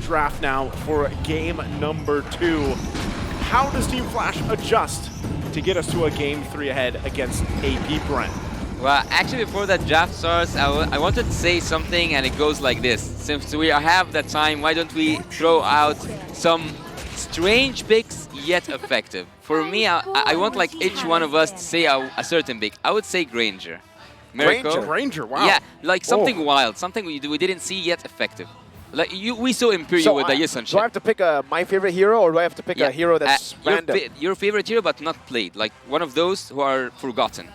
draft now for game number 2. How does Team Flash adjust to get us to a game 3 ahead against APBR? Well, actually, before that draft starts, I wanted to say something, and it goes like this. Since we have the time, why don't we throw out some strange picks, yet effective? For me, I want like each one of us to say a certain pick. I would say Granger. Granger, wow. Yeah, like something wild, something we didn't see yet effective. Like we saw Imperial with the Yisun. Do I have to pick my favorite hero, or do I have to pick a hero that's random? Your favorite hero, but not played. Like one of those who are forgotten.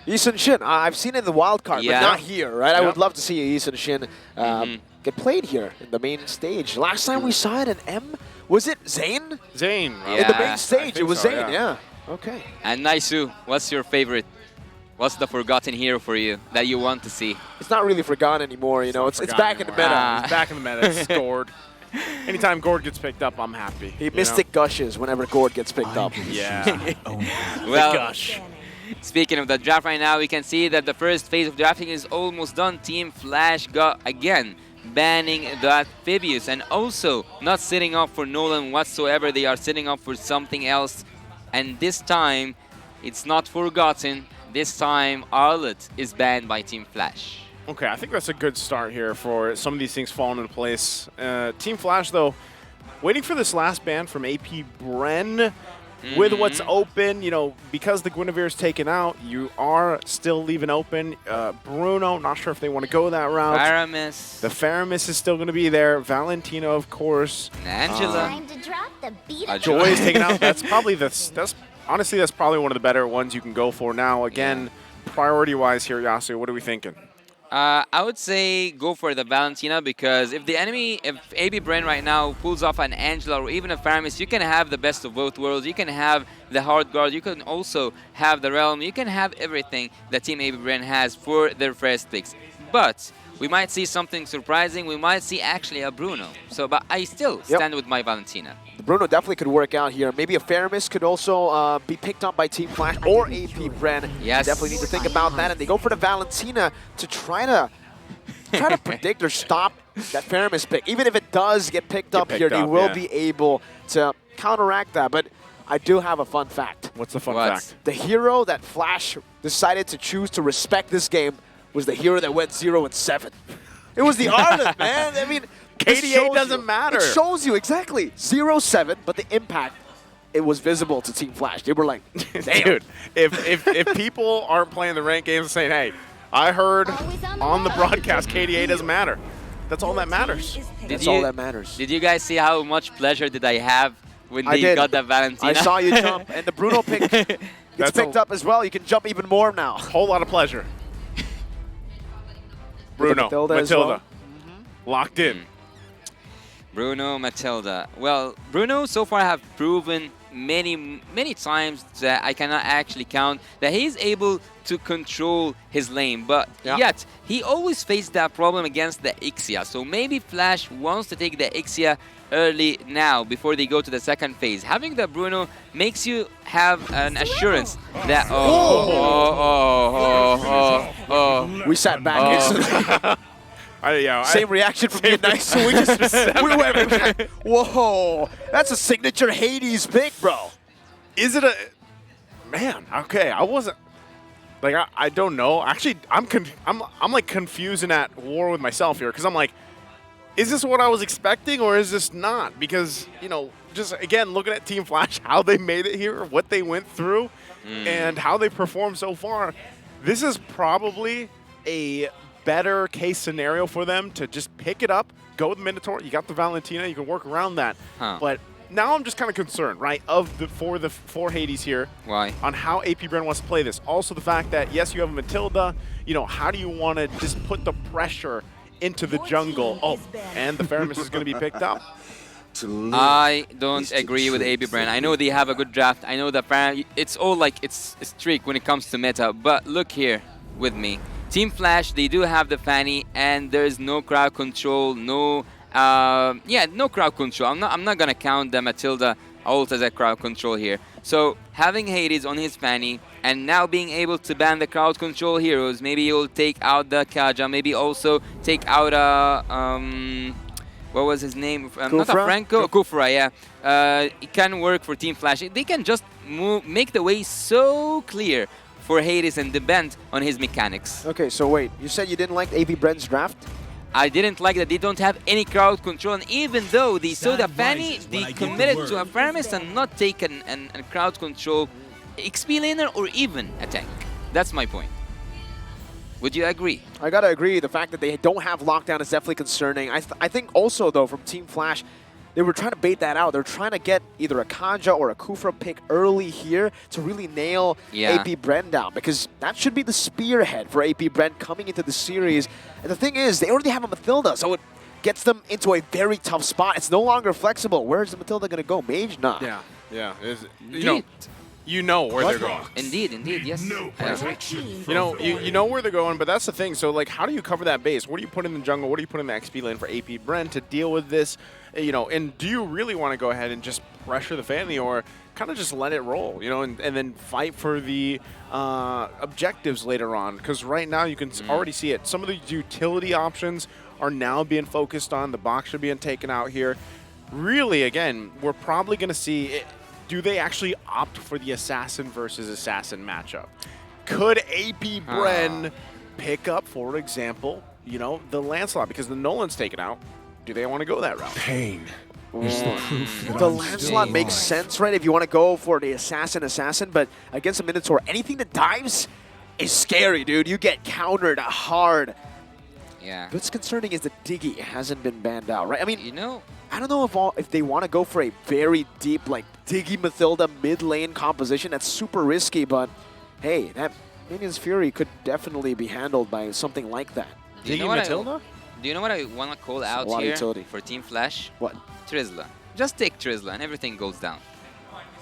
Yisun Shin, I've seen it in the wild card, but not here, right? I would love to see Yisun Shin get played here in the main stage. Last time we saw it in M, was it Zane? Zane. In the main stage, it was Zane, yeah. Okay. And Naisu, what's your favorite? What's the forgotten hero for you that you want to see? It's not really forgotten anymore, you know. It's back in the meta. It's back in the meta. It's Gord. Anytime Gord gets picked up, I'm happy. He mystic gushes whenever Gord gets picked up. Yeah. Well, gush. Speaking of the draft right now, we can see that the first phase of drafting is almost done. Team Flash got, again, banning that Phoebus, and also not sitting up for Nolan whatsoever. They are sitting up for something else. And this time, it's not forgotten. This time, Arlet is banned by Team Flash. Okay, I think that's a good start here for some of these things falling into place. Team Flash, though, waiting for this last ban from APBR. With what's open, you know, because the Guinevere's taken out, you are still leaving open. Bruno, not sure if they want to go that route. Faramis. The Faramis is still going to be there. Valentina, of course. Angela. Time to drop the beat. Joy is taken out. That's probably honestly, that's probably one of the better ones you can go for now. Again, priority-wise here, Yasu, what are we thinking? I would say go for the Valentina, because if APBR right now pulls off an Angela or even a Faramis, you can have the best of both worlds. You can have the hard guard. You can also have the Realm. You can have everything that Team APBR has for their first picks. But we might see something surprising. We might see actually a Bruno. But I still stand with my Valentina. The Bruno definitely could work out here. Maybe a Faramis could also be picked up by Team Flash or APBR. Yes. Definitely need to think about that. And they go for the Valentina to try to predict or stop that Faramis pick. Even if it does get picked up here, they will be able to counteract that. But I do have a fun fact. What's the fun fact? The hero that Flash decided to choose to respect this game was the hero that went 0-7. It was the Arlet, man. I mean, KDA doesn't matter. It shows you, exactly. 0-7, but the impact, it was visible to Team Flash. They were like, damn. Dude, if people aren't playing the ranked games and saying, hey, I heard on the broadcast KDA doesn't matter. That's all that matters. That's all that matters. Did you guys see how much pleasure did I have when they got that Valentina? I saw you jump, and the Bruno pick gets picked up as well. You can jump even more now. Whole lot of pleasure. Bruno, Matilda, locked in. Bruno, Matilda. Well, Bruno so far have proven many times that I cannot actually count that he's able to control his lane, but yet he always faced that problem against the Ixia. So maybe Flash wants to take the Ixia early now before they go to the second phase. Having the Bruno makes you have an assurance that we sat back instantly. Same reaction from you, nice. So we went, whoa, that's a signature Hades pick, bro. Is it a man? Okay, I wasn't like I don't know. Actually, I'm like confused and at war with myself here because I'm like, is this what I was expecting or is this not? Because you know, just again looking at Team Flash, how they made it here, what they went through, and how they performed so far. This is probably a better case scenario for them to just pick it up, go with Minotaur. You got the Valentina, you can work around that. But now I'm just kind of concerned, right, for the four Hades here. Why? On how APBR wants to play this. Also the fact that, yes, you have Matilda. You know, how do you want to just put the pressure into the jungle? Oh, and the Faramis is going to be picked up. I don't agree with APBR. I know they have a good draft. I know that it's all like it's a streak when it comes to meta. But look here with me. Team Flash, they do have the Fanny, and there's no crowd control, no crowd control. I'm not gonna count the Matilda ult as a crowd control here. So having Hades on his Fanny and now being able to ban the crowd control heroes, maybe he'll take out the Kaja, maybe also take out what was his name? Not a Kufra? Franco, Kufra, yeah. It can work for Team Flash. They can just make the way so clear for Hades and depend on his mechanics. Okay, so wait, you said you didn't like AP Bren's draft? I didn't like that they don't have any crowd control, and even though they saw the Fanny, they committed to a Paramis and not take a crowd control XP laner or even a tank. That's my point. Would you agree? I gotta agree. The fact that they don't have lockdown is definitely concerning. I think also, though, from Team Flash, they were trying to bait that out. They're trying to get either a Kanja or a Kufra pick early here to really nail AP Bren down, because that should be the spearhead for AP Bren coming into the series. And the thing is, they already have a Mathilda, so it gets them into a very tough spot. It's no longer flexible. Where's the Mathilda going to go? Mage? Nah. Yeah. You know where they're going. Indeed, yes. I agree. You know where they're going, but that's the thing. So, like, how do you cover that base? What do you put in the jungle? What do you put in the XP lane for AP Bren to deal with this? And do you really want to go ahead and just pressure the Fanny, or kind of just let it roll, and then fight for the objectives later on? Because right now you can already see it. Some of the utility options are now being focused on. The box are being taken out here. Really, again, we're probably going to see it. Do they actually opt for the assassin versus assassin matchup? Could AP Bren pick up, for example, the Lancelot, because the Nolan's taken out? Do they want to go that route? Pain is the proof that The I'm Lancelot still makes alive. sense, right? If you want to go for the assassin, but against a Minotaur, anything that dives is scary, dude. You get countered hard. Yeah. What's concerning is that Diggy hasn't been banned out, right? I mean, You know, I don't know if they want to go for a very deep, like, Diggy Mathilda mid-lane composition. That's super risky, but hey, that Minion's Fury could definitely be handled by something like that. do you know what I want to call out lot of here utility. for Team Flash? What? Trizla. Just take Trizla and everything goes down.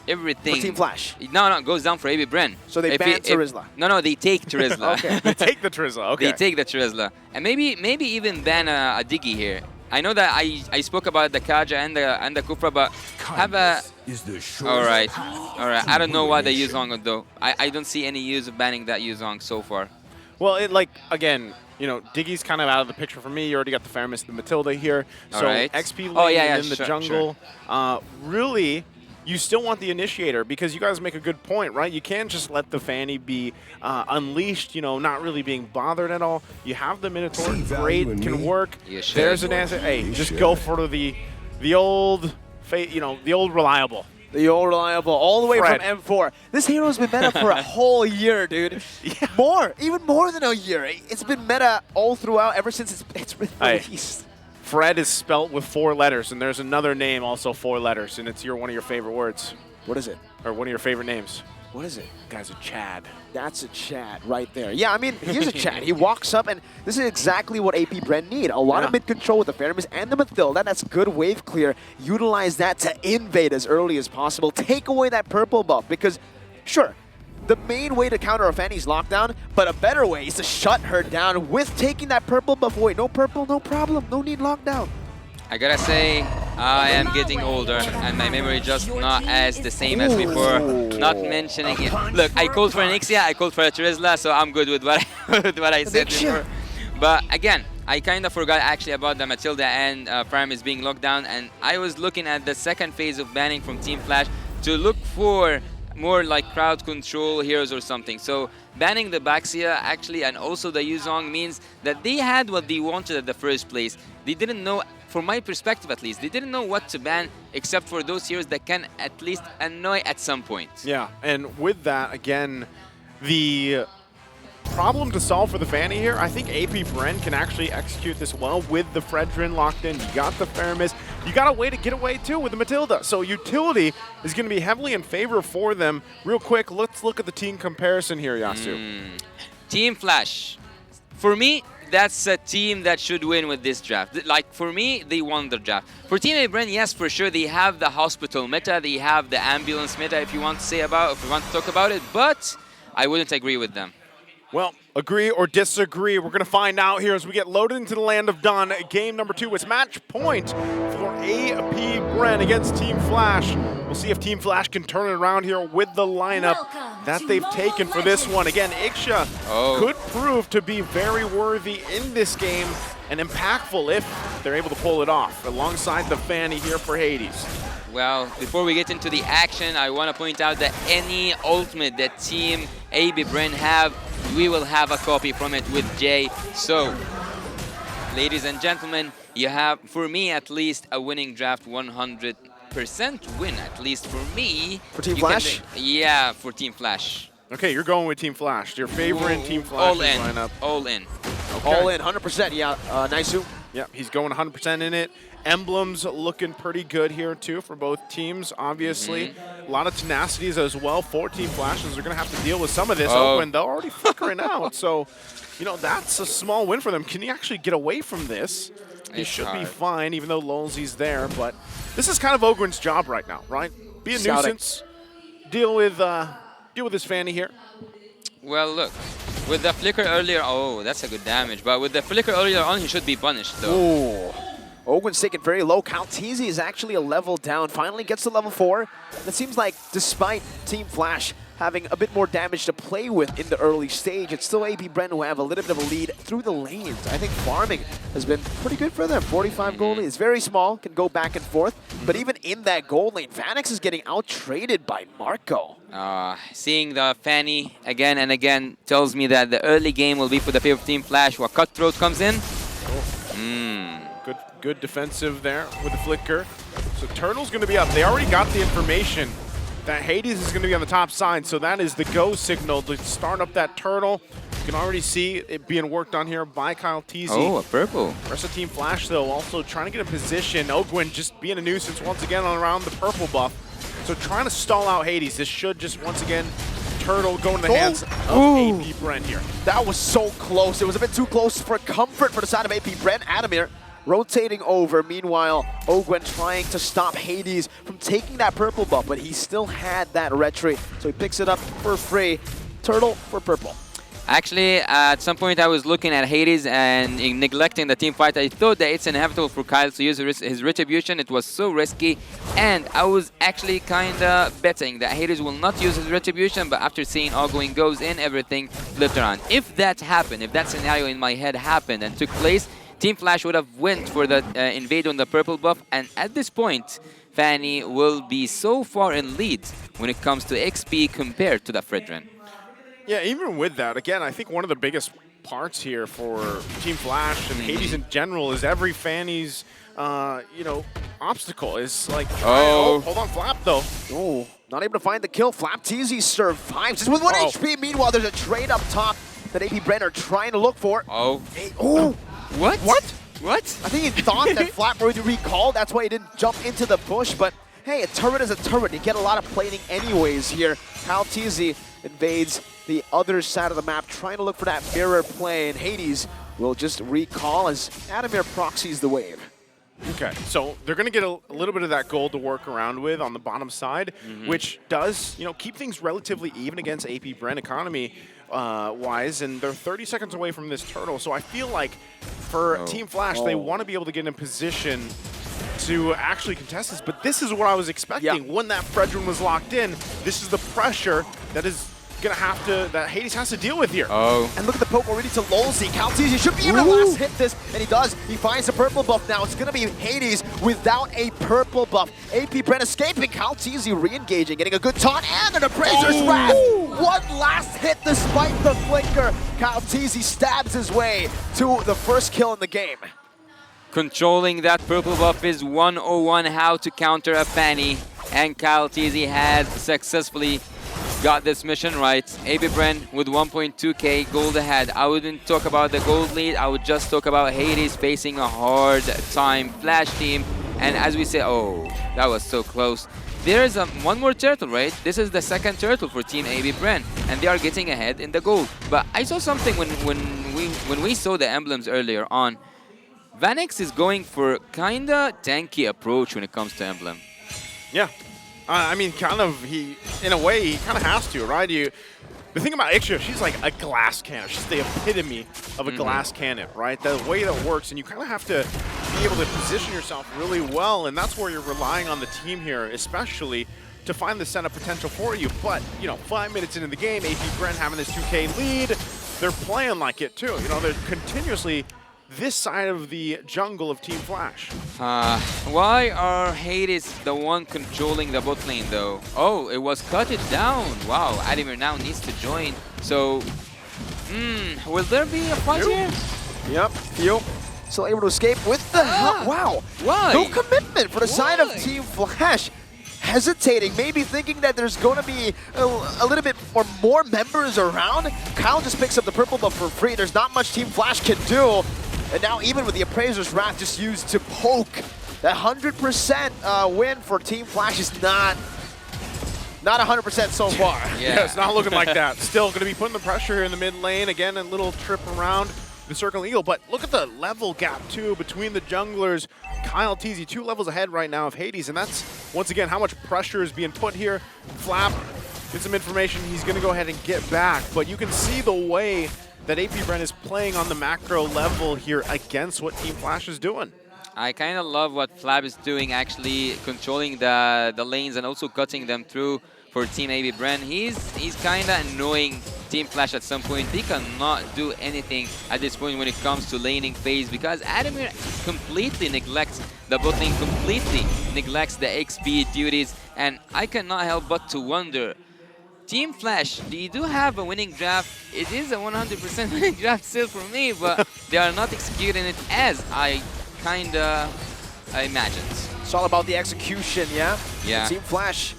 Everything. For Team Flash? No, it goes down for AB Bren. So they ban Trizla? No, they take Trizla. Okay. They take the Trizla, okay. They take the Trizla. And maybe even ban a Diggy here. I know that I spoke about the Kaja and the Kufra, but have a... Is the All right. shortest I don't know why the Yuzong though. I don't see any use of banning that Yuzong so far. Well, again, Diggy's kind of out of the picture for me. You already got the Faramis, the Matilda here. So Alright. XP lane in the sure, jungle. Really, you still want the initiator, because you guys make a good point, right? You can't just let the Fanny be unleashed, not really being bothered at all. You have the Minotaur, See great, value in can me? work. You should. There's an answer. Hey, You just should. go for the old, the old reliable. The old reliable, all the way Fred. from M4. This hero's been meta for a whole year, dude. Yeah. Even more than a year. It's been meta all throughout ever since it's been Hey. released. Fred is spelt with 4 letters, and there's another name also 4 letters, and it's one of your favorite words, What is it? or one of your favorite names. What is it? Guy's a Chad. That's a Chad right there. Yeah, I mean, here's a Chad. He walks up, and this is exactly what AP Bren need. A lot of Yeah. mid-control with the Faramis and the Mathilda. That's good wave clear. Utilize that to invade as early as possible. Take away that purple buff, because, sure, the main way to counter a Fanny's lockdown, but a better way is to shut her down with taking that purple buff away. No purple, no problem. No need lockdown. I gotta say, I am getting older and my memory just not as the same as before. Not mentioning it. Look, I called for an Ixia, I called for a Trizla, so I'm good with what I said before. But again, I kind of forgot actually about the Matilda and Faramis being locked down, and I was looking at the second phase of banning from Team Flash to look for more like crowd control heroes or something. So banning the Baxia actually and also the Yuzong means that they had what they wanted at the first place. They didn't know, from my perspective at least, they didn't know what to ban except for those heroes that can at least annoy at some point. Yeah, and with that, again, the problem to solve for the Fanny here, I think AP Bren can actually execute this well with the Fredrin locked in. You got the Faramis. You got a way to get away too with the Matilda. So utility is going to be heavily in favor for them. Real quick, let's look at the team comparison here, Yasu. Team Flash. For me, that's a team that should win with this draft. Like, for me, they won the draft. For Team A-Bren, yes, for sure, they have the hospital meta, they have the ambulance meta, if you want to talk about it, but I wouldn't agree with them. Well, agree or disagree, we're going to find out here as we get loaded into the Land of Dawn. Game number 2, it's match point for AP Bren against Team Flash. We'll see if Team Flash can turn it around here with the lineup that they've taken for this one. Again, Ixia could prove to be very worthy in this game. and impactful if they're able to pull it off, alongside the Fanny here for Hades. Well, before we get into the action, I want to point out that any ultimate that Team APBR have, we will have a copy from it with Jay. So, ladies and gentlemen, you have, for me at least, a winning draft 100% win, at least for me. For Team Flash? Yeah, for Team Flash. Okay, you're going with Team Flash. Your favorite Team Flash lineup. All in. Okay. All in, 100%. Yeah, Naisu. Yeah, he's going 100% in it. Emblems looking pretty good here, too, for both teams, obviously. A lot of tenacities as well for Team Flashes. They're going to have to deal with some of this when they're already flickering out. So, you know, that's a small win for them. Can he actually get away from this? He should be fine, even though Lolzy's there. But this is kind of Ogren's job right now, right? Be a nuisance. Deal with his Fanny here. Well, look, with the flicker earlier, oh, that's a good damage. But with the flicker earlier on, he should be punished, though. Ooh. Ogren's taken very low. Calteezy is actually a level down. Finally gets to level 4. It seems like despite Team Flash having a bit more damage to play with in the early stage, it's still APBR who have a little bit of a lead through the lanes. I think farming has been pretty good for them. 45 gold lead. It's very small, can go back and forth. But even in that gold lane, Vanix is getting out-traded by Marco. Seeing the Fanny again and again tells me that the early game will be for the favor of Team Flash, while Cutthroat comes in. Good defensive there with the flicker. So Turtle's going to be up. They already got the information that Hades is going to be on the top side, so that is the go signal to start up that Turtle. You can already see it being worked on here by Calteezy. Oh, a purple. Rest of Team Flash, though, also trying to get in position. Ogwen just being a nuisance once again around the purple buff. So trying to stall out Hades. This should just, once again, Turtle go in the hands of APBR here. That was so close. It was a bit too close for comfort for the side of APBR. Adamir rotating over. Meanwhile, Ogwen trying to stop Hades from taking that purple buff, but he still had that retreat, so he picks it up for free. Turtle for purple. Actually, at some point I was looking at Hades and neglecting the team fight. I thought that it's inevitable for Kyle to use his retribution. It was so risky, and I was actually kind of betting that Hades will not use his retribution, but after seeing Ogwen goes in, everything flipped around. If that happened, if that scenario in my head happened and took place, Team Flash would have went for the invade on the purple buff, and at this point, Fanny will be so far in lead when it comes to XP compared to the Fredrin. Yeah, even with that, again, I think one of the biggest parts here for Team Flash and Hades in general is every Fanny's, obstacle is like, hold on, Flap, though. Oh, not able to find the kill. Flapteezy survives just with 1 HP. Meanwhile, there's a trade up top that APBR are trying to look for. What? What? I think he thought that Flap would recall. That's why he didn't jump into the bush. But hey, a turret is a turret. You get a lot of plating anyways here. Calteezy invades the other side of the map, trying to look for that mirror play, and Hades will just recall as Adamir proxies the wave. Okay, so they're going to get a little bit of that gold to work around with on the bottom side, which does, keep things relatively even against APBR economy wise, and they're 30 seconds away from this turtle. So I feel like for Team Flash, they want to be able to get in position to actually contest this, but this is what I was expecting. When that Fredrin was locked in, this is the pressure that is that Hades has to deal with here. And look at the poke already to Lolzy. Calteezy should be able to last hit this, and he does. He finds a purple buff now. It's going to be Hades without a purple buff. APBR escaping. Calteezy re-engaging, getting a good taunt, and an Appraiser's Wrath. One last hit despite the flicker. Calteezy stabs his way to the first kill in the game. Controlling that purple buff is 101 how to counter a Fanny, and Calteezy has successfully got this mission right. APBR with 1.2k gold ahead. I wouldn't talk about the gold lead, I would just talk about Hades facing a hard time Flash team. And as we say, that was so close. There's one more turtle, right? This is the second turtle for Team APBR, and they are getting ahead in the gold. But I saw something when we saw the emblems earlier on. Vanix is going for kinda tanky approach when it comes to emblem. Yeah. I mean, in a way, he kind of has to, right? The thing about Ixia, she's like a glass cannon. She's the epitome of a glass cannon, right? The way that works, and you kind of have to be able to position yourself really well, and that's where you're relying on the team here, especially to find the setup potential for you. But, 5 minutes into the game, APBR having this 2K lead, they're playing like it too. They're continuously this side of the jungle of Team Flash. Why are Hades the one controlling the bot lane though? Oh, it was cut it down. Wow, Adamir now needs to join. So, will there be a fight here? Yep, Theo still able to escape with the help. Wow, Why? no commitment for the side of Team Flash. Hesitating, maybe thinking that there's going to be a little bit or more members around. Kyle just picks up the purple buff for free. There's not much Team Flash can do. And now even with the Appraiser's Wrath just used to poke, that 100% win for Team Flash is not 100% so far. Yeah, it's not looking like that. Still going to be putting the pressure here in the mid lane. Again, a little trip around the Circle Eagle. But look at the level gap, too, between the junglers. Kyle Teasy 2 levels ahead right now of Hades. And that's, once again, how much pressure is being put here. Flap, get some information. He's going to go ahead and get back. But you can see the way that APBR is playing on the macro level here against what Team Flash is doing. I kind of love what Flab is doing, actually controlling the lanes and also cutting them through for Team APBR. He's kind of annoying Team Flash at some point. They cannot do anything at this point when it comes to laning phase because Adamir completely neglects the bot lane, completely neglects the XP duties, and I cannot help but to wonder, Team Flash, they do have a winning draft. It is a 100% winning draft still for me, but they are not executing it as I imagined. It's all about the execution, yeah? Yeah. And Team Flash,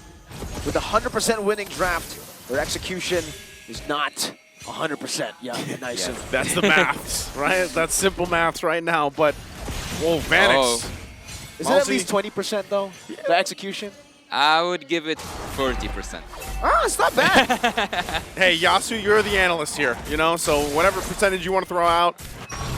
with a 100% winning draft, their execution is not 100%. Yeah, nice. Yeah. That's the maths, right? That's simple maths right now. But, whoa, Vanix. Oh. Is it at least 20% though, the execution? I would give it 40%. Ah, it's not bad. Hey, Yasu, you're the analyst here, you know? So whatever percentage you want to throw out,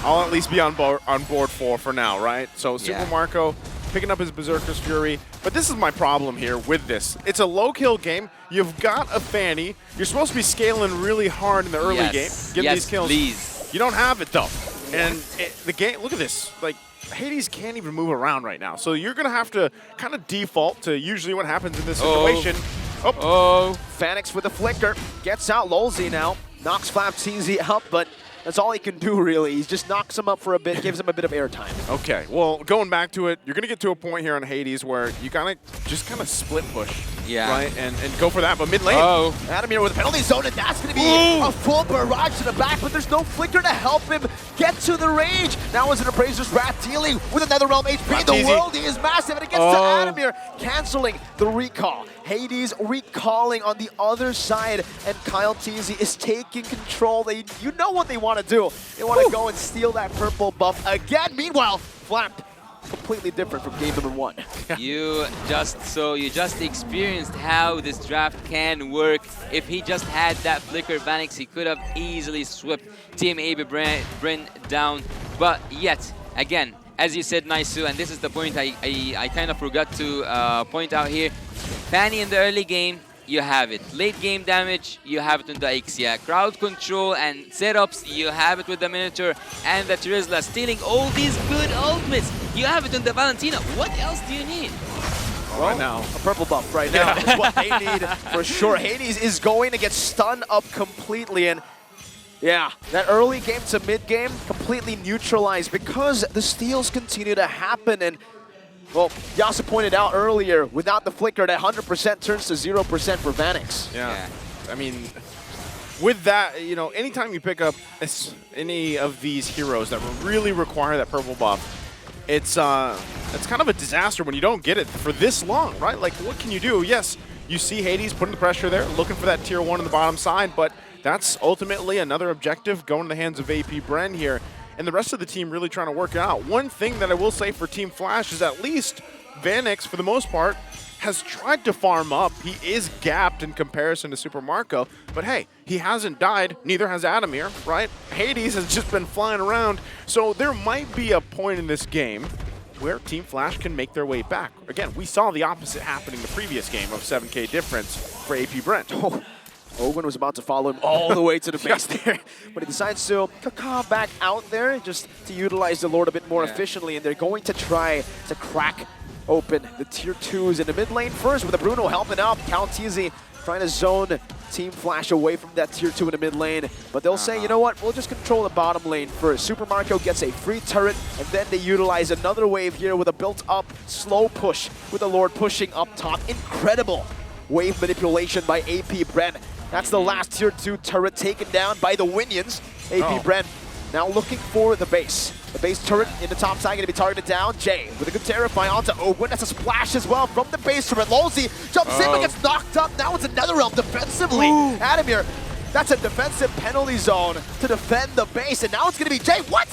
I'll at least be on board for now, right? So Super Marco picking up his Berserker's Fury. But this is my problem here with this. It's a low-kill game. You've got a Fanny. You're supposed to be scaling really hard in the early game. Getting these kills. Please. You don't have it, though. And the game, look at this. Like, Hades can't even move around right now. So you're going to have to kind of default to usually what happens in this situation. Fanix with the flicker. Gets out Lolzy now. Knocks Flap TZ up, but that's all he can do, really. He just knocks him up for a bit, gives him a bit of airtime. Okay, well, going back to it, you're going to get to a point here on Hades where you just kind of split push. Yeah. Right? And go for that. But mid lane. Adamir with a penalty zone, and that's going to be a full barrage to the back, but there's no flicker to help him get to the range. Now is an Appraiser's Wrath dealing with another Realm HP. The world is massive, and it gets to Adamir, canceling the recall. Hades recalling on the other side, and Kyle TZ is taking control. You know what they want to do. They want to go and steal that purple buff again. Meanwhile, Flap, completely different from game number 1. You just experienced how this draft can work. If he just had that flicker Vanix, he could have easily swept Team APBR down. But yet, again, as you said, Naisu, and this is the point I kind of forgot to point out here. Fanny in the early game, you have it. Late game damage, you have it in the Ixia. Crowd control and setups, you have it with the Minotaur and the Terizla. Stealing all these good ultimates, you have it in the Valentina. What else do you need? Well, right now, a purple buff right now is what they need for sure. Hades is going to get stunned up completely, and yeah, that early game to mid game completely neutralized because the steals continue to happen. And well, Yasu pointed out earlier, without the flicker, that 100% turns to 0% for Vanix. Yeah. I mean, with that, you know, anytime you pick up any of these heroes that really require that purple buff, it's kind of a disaster when you don't get it for this long, right? Like, what can you do? Yes, you see Hades putting the pressure there, looking for that tier 1 on the bottom side, but that's ultimately another objective going to the hands of APBR here. And the rest of the team really trying to work it out. One thing that I will say for Team Flash is at least Vanix, for the most part, has tried to farm up. He is gapped in comparison to Super Marco, but hey, he hasn't died, neither has Adamir, right? Hades has just been flying around, so there might be a point in this game where Team Flash can make their way back. Again, we saw the opposite happening the previous game of 7K difference for APBR. Owen was about to follow him all the way to the base there, but he decides to caca back out there just to utilize the Lord a bit more efficiently, and they're going to try to crack open the tier 2s in the mid lane first with a Bruno helping out. Cal TZ trying to zone Team Flash away from that tier 2 in the mid lane. But they'll say, you know what, we'll just control the bottom lane first. Super Marco gets a free turret, and then they utilize another wave here with a built-up slow push with the Lord pushing up top. Incredible wave manipulation by APBR. That's the last tier 2 turret taken down by the Winions. APBR now looking for the base. The base turret in the top side going to be targeted down. Jay with a good Terrify onto Ogwin. That's a splash as well from the base turret. Lolzy jumps in but gets knocked up. Now it's another realm defensively. Adamir, that's a defensive penalty zone to defend the base. And now it's going to be Jay. What?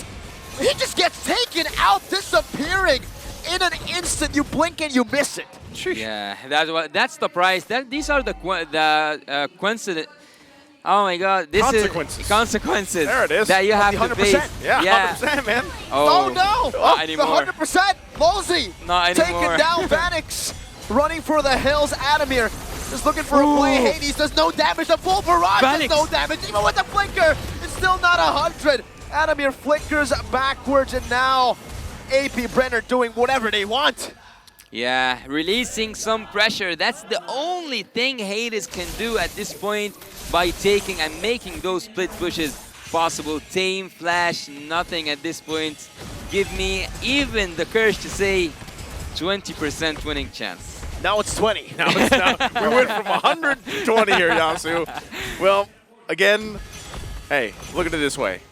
He just gets taken out, disappearing in an instant. You blink and you miss it. Yeah, that's the price. These are the coincident. Oh my God! This consequences. Is consequences. There it is. That you have to 100%. face. Yeah, 100%, man. Oh no! Not anymore. The 100%. Lolzy Not taking anymore. down Vanix. Running for the hills. Adamir just looking for a play. Hades does no damage. The full barrage does no damage. Even with the flicker, it's still not 100. Adamir flickers backwards, and now APBR doing whatever they want. Yeah, releasing some pressure. That's the only thing Hades can do at this point by taking and making those split pushes possible. Team Flash, nothing at this point. Give me even the courage to say 20% winning chance. Now it's 20. Now we went from 100 to 20 here, Yasu. Well, again, hey, look at it this way.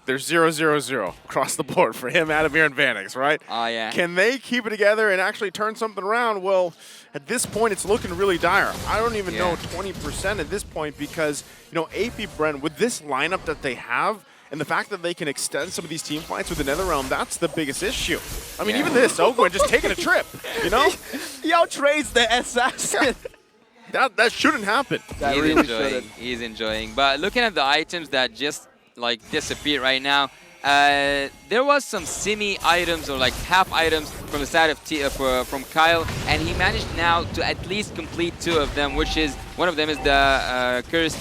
There's 0-0-0 across the board for him, Adamir, and Vanix, right? Oh, yeah. Can they keep it together and actually turn something around? Well, at this point, it's looking really dire. I don't even know 20% at this point because, you know, APBR, with this lineup that they have, and the fact that they can extend some of these team fights with the Netherrealm, that's the biggest issue. I mean, even this, Ogwin just taking a trip, you know? He outtrades the assassin. That shouldn't happen. That really shouldn't. He's enjoying. But looking at the items that just like disappear right now, there was some semi items or like half items from the side of from Kyle, and he managed now to at least complete 2 of them, which is one of them is the cursed.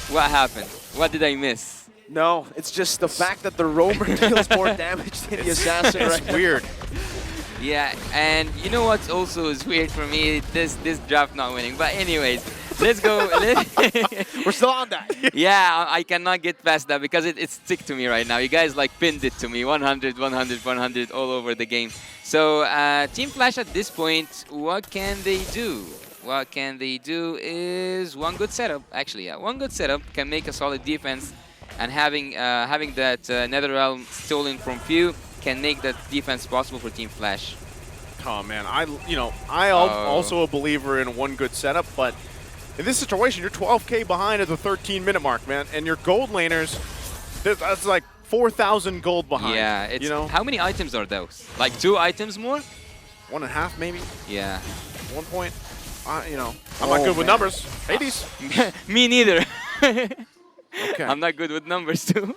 What happened? What did I miss? No, it's just the fact that the roamer deals more damage than the assassin. It's weird. Yeah, and you know what also is weird for me? This draft not winning. But anyways, let's go. We're still on that. Yeah, I cannot get past that because it's stick to me right now. You guys like pinned it to me, 100, 100, 100 all over the game. So Team Flash at this point, what can they do? What can they do is one good setup. Actually, yeah, one good setup can make a solid defense, and having that Netherrealm stolen from few can make that defense possible for Team Flash. Oh man, I also a believer in one good setup, but in this situation, you're 12K behind at the 13-minute mark, man, and your gold laners, that's like 4,000 gold behind. Yeah, it's, you know? How many items are those? Like 2 items more? 1.5 maybe? Yeah. 1 point? You know, I'm not good with numbers. Hades? Me neither. Okay. I'm not good with numbers too.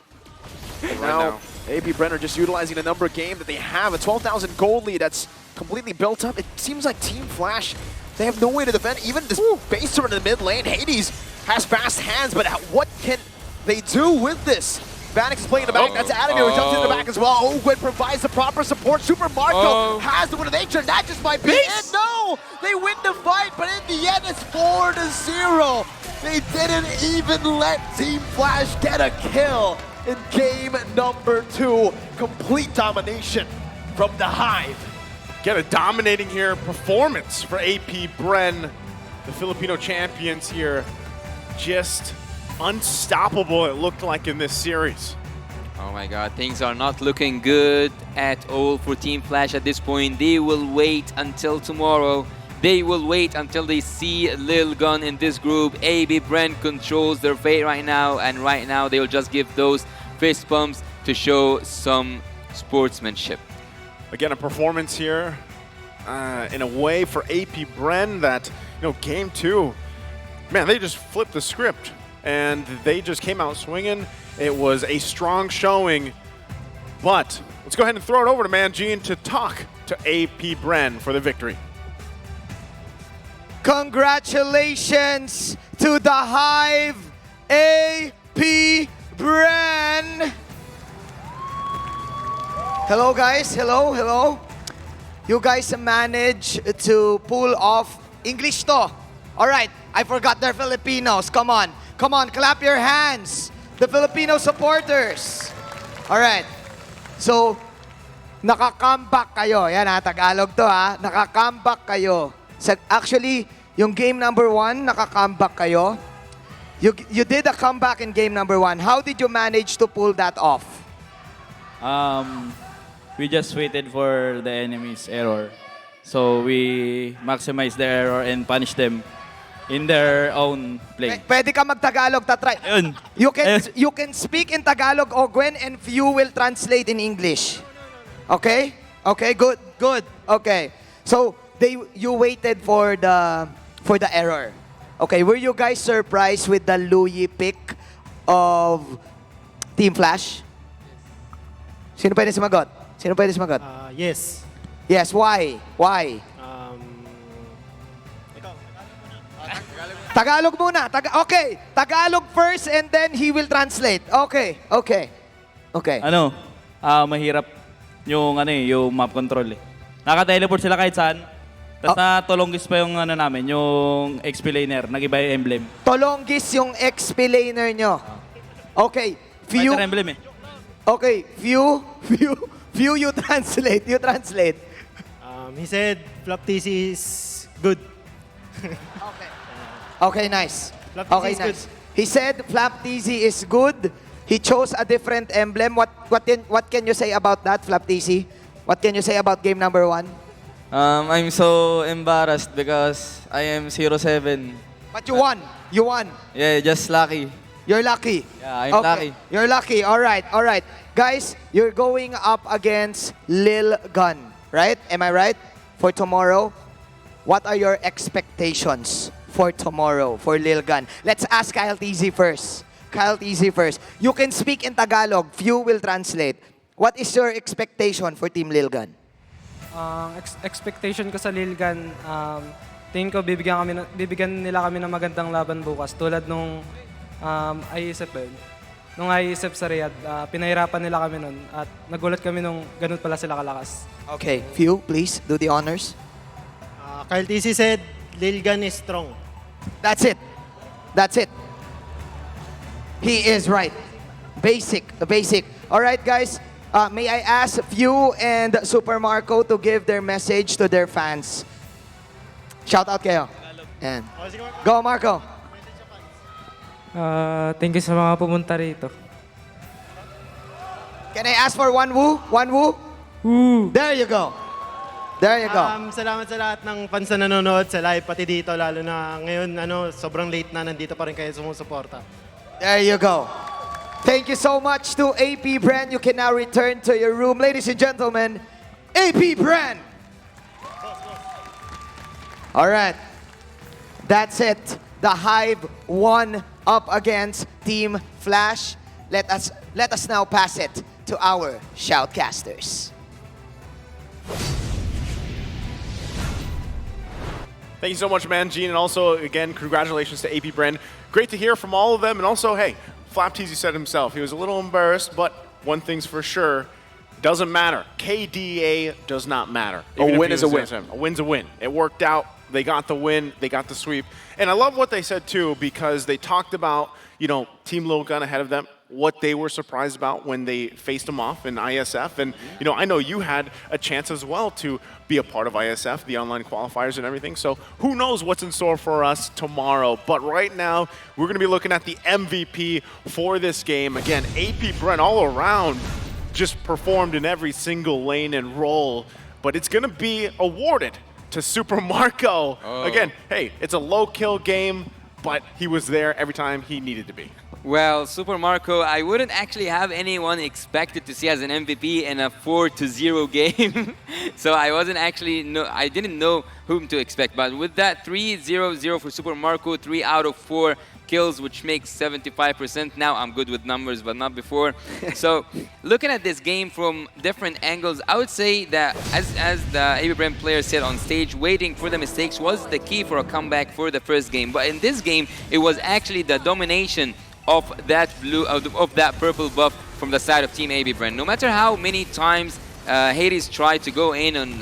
Now, APBR just utilizing the number game that they have, a 12,000 gold lead that's completely built up. It seems like Team Flash, they have no way to defend. Even this base turret in the mid lane, Hades has fast hands, but what can they do with this? Vanix is playing in the back. That's Adamir who jumps in the back as well. Ogwin provides the proper support. Super Marco has the win of nature. That just might be it. No! They win the fight, but in the end, it's 4-0. They didn't even let Team Flash get a kill in game number 2. Complete domination from the Hive. Get a dominating here performance for APBR, the Filipino champions here. Just unstoppable, it looked like in this series. Oh my God, things are not looking good at all for Team Flash at this point. They will wait until tomorrow. They will wait until they see Lil Gun in this group. APBR controls their fate right now, and right now they will just give those fist bumps to show some sportsmanship. Again, a performance here in a way for APBR that, you know, game 2, man, they just flipped the script and they just came out swinging. It was a strong showing, but let's go ahead and throw it over to Manjean to talk to APBR for the victory. Congratulations to the Hive, APBR. Hello guys, hello. You guys managed to pull off English to. Alright, I forgot they're Filipinos. Come on. Come on, clap your hands. The Filipino supporters. All right. So, naka-comeback kayo. Yan ha, Tagalog to ha. Naka-comeback kayo. Actually, yung game number 1, naka-comeback kayo. You did a comeback in game number 1. How did you manage to pull that off? We just waited for the enemy's error. So we maximize their error and punish them in their own play. Pwede ka mag-Tagalog, tatry. Ayun. You can speak in Tagalog, Ogwen, and few will translate in English. Okay? Okay, good, good. Okay. So, you waited for the error. Okay, were you guys surprised with the Louis pick of Team Flash? Sino pwede sumagot? Sino pwede sumagot? Yes. Yes, why? Why? Tagalog muna. Okay, Tagalog first and then he will translate. Okay, okay. Okay. Ano? Mahirap yung yung map control eh. Naka-teleport sila kahit saan. Tapos natulonggis pa yung namin, yung XP laner, nag-iba yung emblem. Tolonggis yung XP laner nyo. Okay, few. Fighter emblem eh. Okay, few, you translate, you translate. He said Flop TC is good. Okay. Okay, nice. Flap TC Okay, is nice. He said Flap TC is good. He chose a different emblem. What can you say about that, Flap TC? What can you say about game number 1? I'm so embarrassed because I am 0-7. But you won. You won. Yeah, just lucky. You're lucky. Yeah, I'm lucky. You're lucky. All right, all right. Guys, you're going up against Lil Gun, right? Am I right? For tomorrow, what are your expectations for tomorrow for Lil Gun? Let's ask Kyle TZ first. Kyle TZ first. You can speak in Tagalog. Few will translate. What is your expectation for Team Lil Gun? Expectation ko sa Lilgan, tingin ko bibigyan nila kami ng magandang laban bukas. Tulad nung ISF ba yun? Nung ISF sa Riyadh, pinahirapan nila kami nun at nagulat kami nung ganun pala sila kalakas. Okay, Few, please do the honors. Kyle TC said Lilgan is strong. That's it. That's it. He is right. Basic, basic. All right, guys. May I ask Few and Super Marco to give their message to their fans? Shout out kayo. And go, Marco. Thank you sa mga pumunta rito. Can I ask for one woo? One woo? Woo! There you go. There you go. Salamat sa lahat ng fans na nanonood sa live, pati dito, lalo na ngayon, sobrang late na, nandito pa rin kayo sumusuporta. There you go. Thank you so much to AP Brand. You can now return to your room. Ladies and gentlemen, AP Brand. All right. That's it. The Hive won up against Team Flash. Let us now pass it to our shoutcasters. Thank you so much, man, Gene. And also, again, congratulations to AP Brand. Great to hear from all of them. And also, hey, Flap TZ said himself, he was a little embarrassed, but one thing's for sure, doesn't matter. KDA does not matter. A win is a win. A win's a win. It worked out. They got the win. They got the sweep. And I love what they said, too, because they talked about, Team Lil Gun ahead of them, what they were surprised about when they faced them off in ISF. And, I know you had a chance as well to be a part of ISF, the online qualifiers and everything. So who knows what's in store for us tomorrow. But right now, we're going to be looking at the MVP for this game. Again, AP Brent all around just performed in every single lane and role. But it's going to be awarded to Super Marco. Oh. Again, hey, it's a low-kill game, but he was there every time he needed to be. Well, Super Marco, I wouldn't actually have anyone expected to see as an MVP in a 4-0 game. So I didn't know whom to expect. But with that 3-0-0 for Super Marco, 3 out of 4 kills, which makes 75%. Now I'm good with numbers, but not before. So looking at this game from different angles, I would say that as the APBR player said on stage, waiting for the mistakes was the key for a comeback for the first game. But in this game, it was actually the domination of that purple buff from the side of Team APBR. No matter how many times Hades tried to go in and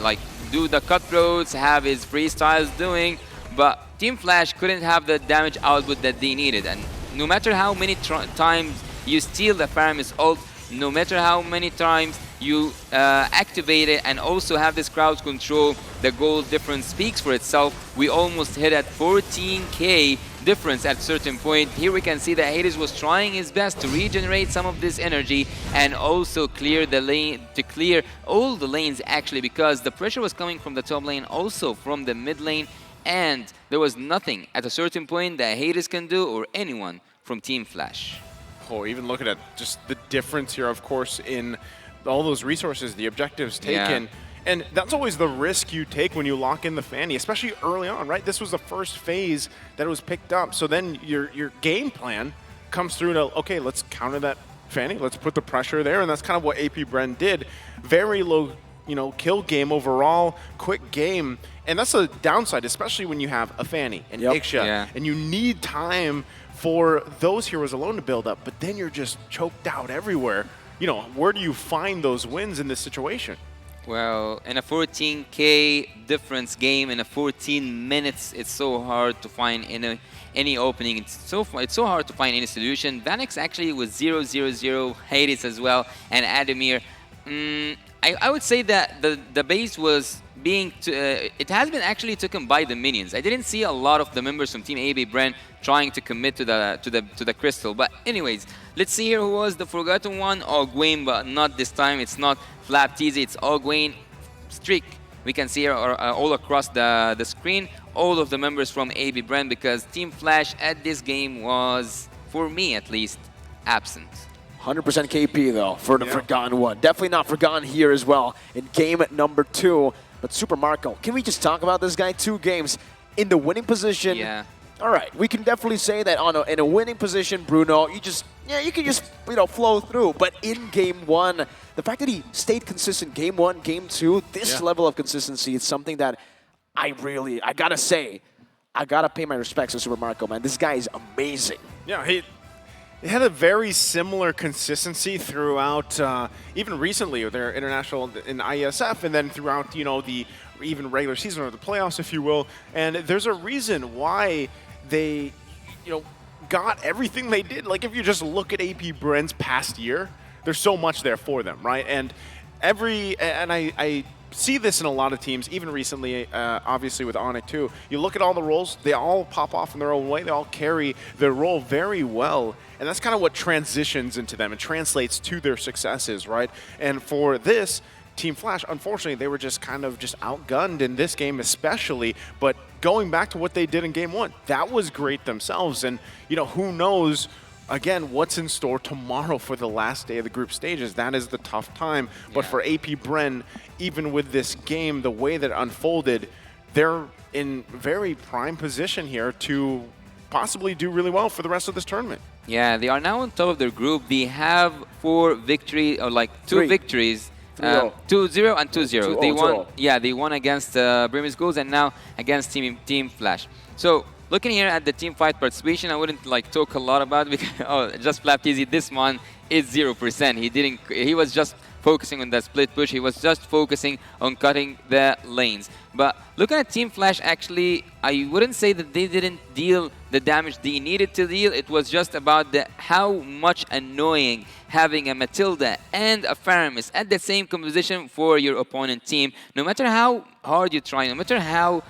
do the cutthroats, have his freestyles doing, but Team Flash couldn't have the damage output that they needed. And no matter how many times you steal the Faramis ult, no matter how many times you activate it and also have this crowd control, the goal difference speaks for itself. We almost hit at 14k difference at certain point. Here we can see that Hades was trying his best to regenerate some of this energy and also clear the lane, to clear all the lanes actually, because the pressure was coming from the top lane, also from the mid lane, and there was nothing at a certain point that Hades can do or anyone from Team Flash. Oh, even looking at just the difference here, of course, in all those resources, the objectives taken. Yeah. And that's always the risk you take when you lock in the Fanny, especially early on, right? This was the first phase that was picked up. So then your game plan comes through to, okay, let's counter that Fanny. Let's put the pressure there. And that's kind of what APBR did. Very low, kill game overall, quick game. And that's a downside, especially when you have a Fanny and Ixia. And you need time for those heroes alone to build up. But then you're just choked out everywhere. Where do you find those wins in this situation? Well, in a 14k difference game, in a 14 minutes, it's so hard to find any opening. It's so hard to find any solution. Vanix actually was 0-0-0, Hades as well, and Adamir. I would say that the base was being it has been actually taken by the minions. I didn't see a lot of the members from Team APBR trying to commit to the crystal. But anyways, let's see here who was the forgotten one. Ogwayne, but not this time. It's not Flapteasy, it's Ogwayne. Streak. We can see here all across the screen all of the members from APBR, because Team Flash at this game was, for me at least, absent. 100% KP though for the Forgotten One. Definitely not forgotten here as well in game number 2. But Super Marco, can we just talk about this guy? 2 games in the winning position. Yeah. All right, we can definitely say that in a winning position, Bruno, you can just flow through. But in game 1, the fact that he stayed consistent game 1, game 2, this level of consistency is something that I gotta say, I gotta pay my respects to Super Marco, man. This guy is amazing. Yeah, he had a very similar consistency throughout, even recently with their international in ISF, and then throughout, the even regular season or the playoffs, if you will. And there's a reason why they, got everything they did. Like, if you just look at APBR's past year, there's so much there for them, right? And I see this in a lot of teams, even recently, obviously with Onyx too. You look at all the roles, they all pop off in their own way. They all carry their role very well. And that's kind of what transitions into them and translates to their successes, right? And for this, Team Flash, unfortunately, they were just kind of just outgunned in this game especially. But going back to what they did in game 1, that was great themselves. And, who knows, again, what's in store tomorrow for the last day of the group stages. That is the tough time. But for APBR, even with this game, the way that it unfolded, they're in very prime position here to possibly do really well for the rest of this tournament. Yeah, they are now on top of their group. They have 4 victories, or like 2 victories. 2-0 and 2-0. They won. Yeah, they won against Brimis Goals and now against Team Flash. So looking here at the team fight participation, I wouldn't talk a lot about it because just Flapteasy. This one is 0%. He was just focusing on that split push. He was just focusing on cutting the lanes. But looking at Team Flash, actually, I wouldn't say that they didn't deal the damage they needed to deal. It was just about how much annoying having a Matilda and a Faramis at the same composition for your opponent team. No matter how hard you try, no matter how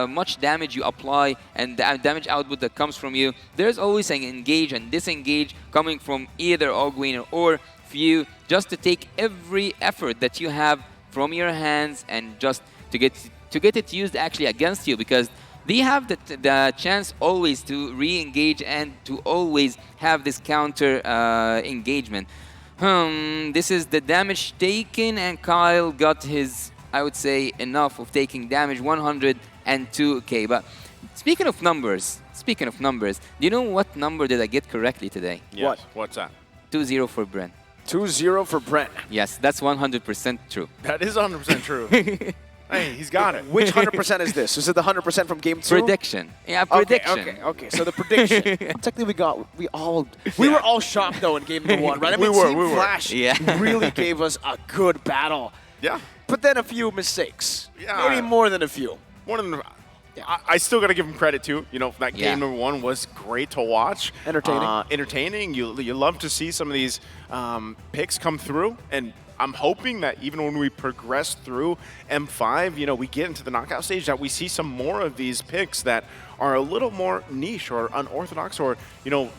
much damage you apply and the damage output that comes from you, there's always an engage and disengage coming from either Ogwayne or Few, just to take every effort that you have from your hands and just to get it used actually against you, because they have the chance always to re-engage and to always have this counter engagement. This is the damage taken, and Kyle got his, I would say, enough of taking damage, 102k. But speaking of numbers, do you know what number did I get correctly today? Yes. What's that? 2-0 for Brent. 2-0 for Brent. Yes, that's 100% true. That is 100% true. Hey, he's got it. Which 100% is this? Is it the 100% from game 2? Prediction. Yeah, prediction. Okay. So the prediction. Technically, we were all shocked though in game 1, right? I mean, Team Flash really gave us a good battle. Yeah. But then a few mistakes. Yeah. Maybe more than a few. I still got to give him credit too. You know, that Yeah. game number 1 was great to watch. Entertaining. Entertaining. You love to see some of these picks come through, and I'm hoping that even when we progress through M5, you know, we get into the knockout stage, that we see some more of these picks that are a little more niche or unorthodox, or, you know,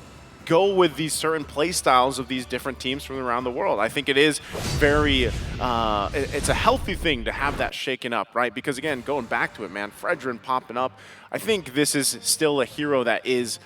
go with these certain play styles of these different teams from around the world. I think it is very, it's a healthy thing to have that shaken up, right? Because again, going back to it, man, Fredrin popping up, I think this is still a hero that is